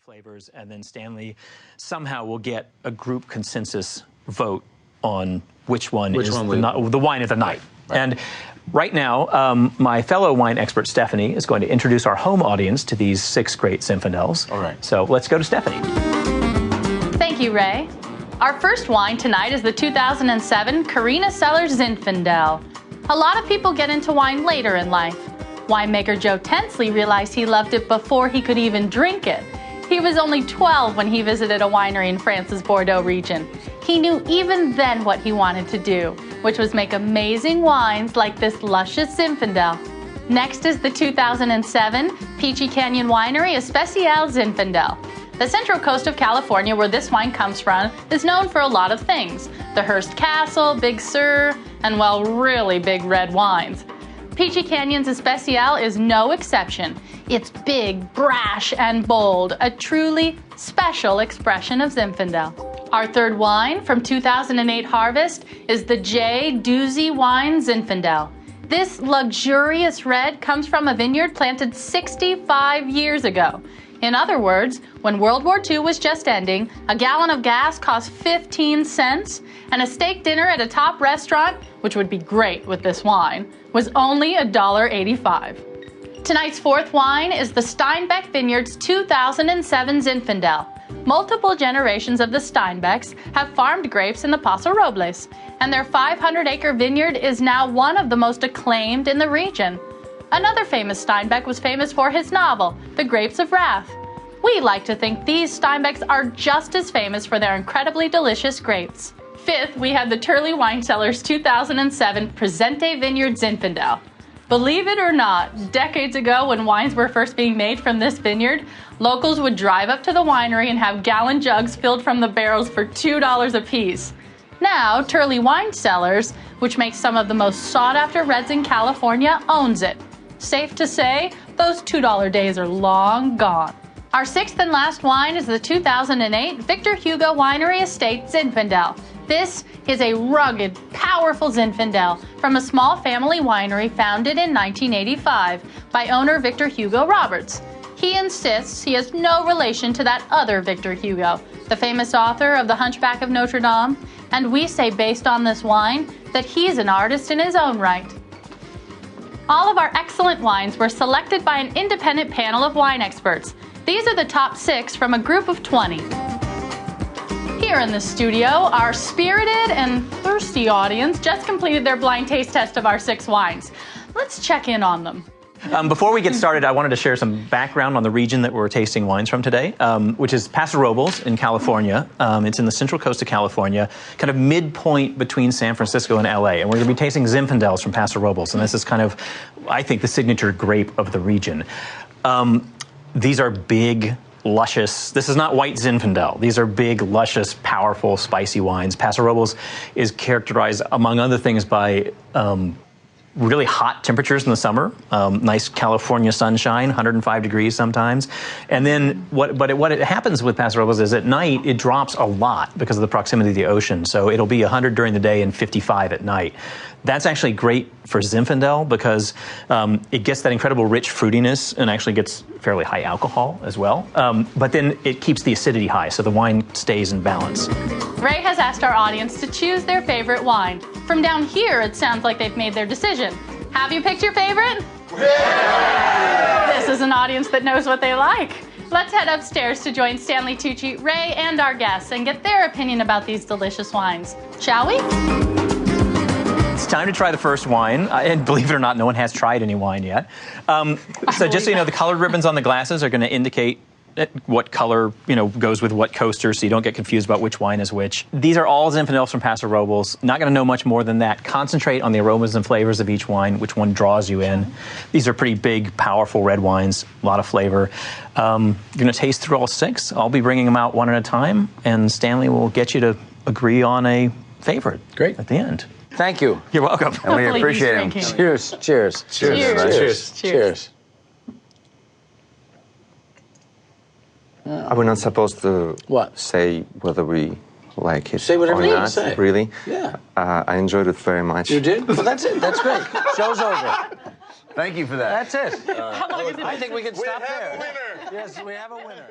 flavors, and then Stanley somehow will get a group consensus vote on which one is the wine of the night. Right. And right now, my fellow wine expert Stephanie is going to introduce our home audience to these 6 great Zinfandels. All right. So let's go to Stephanie. Thank you, Ray. Our first wine tonight is the 2007 Carina Cellars Zinfandel. A lot of people get into wine later in life. Winemaker Joe Tensley realized he loved it before he could even drink it. He was only 12 when he visited a winery in France's Bordeaux region. He knew even then what he wanted to do, which was make amazing wines like this luscious Zinfandel. Next is the 2007 Peachy Canyon Winery Especial Zinfandel. The central coast of California, where this wine comes from, is known for a lot of things. The Hearst Castle, Big Sur, and, well, really big red wines. Peachy Canyon's Especial is no exception. It's big, brash, and bold, a truly special expression of Zinfandel. Our third wine from 2008 harvest is the J. Doozy Wine Zinfandel. This luxurious red comes from a vineyard planted 65 years ago. In other words, when World War II was just ending, a gallon of gas cost 15 cents, and a steak dinner at a top restaurant, which would be great with this wine, was only $1.85. Tonight's fourth wine is the Steinbeck Vineyards 2007 Zinfandel. Multiple generations of the Steinbecks have farmed grapes in the Paso Robles, and their 500-acre vineyard is now one of the most acclaimed in the region. Another famous Steinbeck was famous for his novel, The Grapes of Wrath. We like to think these Steinbecks are just as famous for their incredibly delicious grapes. Fifth, we have the Turley Wine Cellars 2007 Presente Vineyard Zinfandel. Believe it or not, decades ago when wines were first being made from this vineyard, locals would drive up to the winery and have gallon jugs filled from the barrels for $2 a piece. Now, Turley Wine Cellars, which makes some of the most sought-after reds in California, owns it. Safe to say, those $2 days are long gone. Our sixth and last wine is the 2008 Victor Hugo Winery Estate Zinfandel. This is a rugged, powerful Zinfandel from a small family winery founded in 1985 by owner Victor Hugo Roberts. He insists he has no relation to that other Victor Hugo, the famous author of The Hunchback of Notre Dame, and we say based on this wine that he's an artist in his own right. All of our excellent wines were selected by an independent panel of wine experts. These are the top 6 from a group of 20. Here in the studio, our spirited and thirsty audience just completed their blind taste test of our 6 wines. Let's check in on them. Before we get started, I wanted to share some background on the region that we're tasting wines from today, which is Paso Robles in California. It's in the central coast of California, kind of midpoint between San Francisco and LA. And we're going to be tasting Zinfandels from Paso Robles. And this is kind of, I think, the signature grape of the region. These are big, luscious. This is not white Zinfandel. These are big, luscious, powerful, spicy wines. Paso Robles is characterized, among other things, by really hot temperatures in the summer, nice California sunshine, 105 degrees sometimes. And then what happens with Paso Robles is at night it drops a lot because of the proximity to the ocean. So it'll be 100 during the day and 55 at night. That's actually great for Zinfandel because it gets that incredible rich fruitiness and actually gets fairly high alcohol as well. But then it keeps the acidity high, so the wine stays in balance. Ray has asked our audience to choose their favorite wine. From down here, it sounds like they've made their decision. Have you picked your favorite? Yeah! This is an audience that knows what they like. Let's head upstairs to join Stanley Tucci, Ray, and our guests and get their opinion about these delicious wines. Shall we? It's time to try the first wine, and believe it or not, no one has tried any wine yet. So just so you know, the colored ribbons on the glasses are going to indicate what color, goes with what coaster, so you don't get confused about which wine is which. These are all Zinfandels from Paso Robles. Not going to know much more than that. Concentrate on the aromas and flavors of each wine, which one draws you in. These are pretty big, powerful red wines, a lot of flavor. You're going to taste through all 6. I'll be bringing them out one at a time, and Stanley will get you to agree on a favorite. Great. At the end. Thank you. You're welcome. And we appreciate it. Cheers. Cheers. Cheers. Cheers. Cheers. Cheers. Are we not supposed to say whether we like it say whatever or you not? say. Really? Yeah. I enjoyed it very much. You did? Well, that's it. That's great. Show's over. Thank you for that. That's it. How long has it been? I think we can stop there. We have a winner. Yes, we have a winner.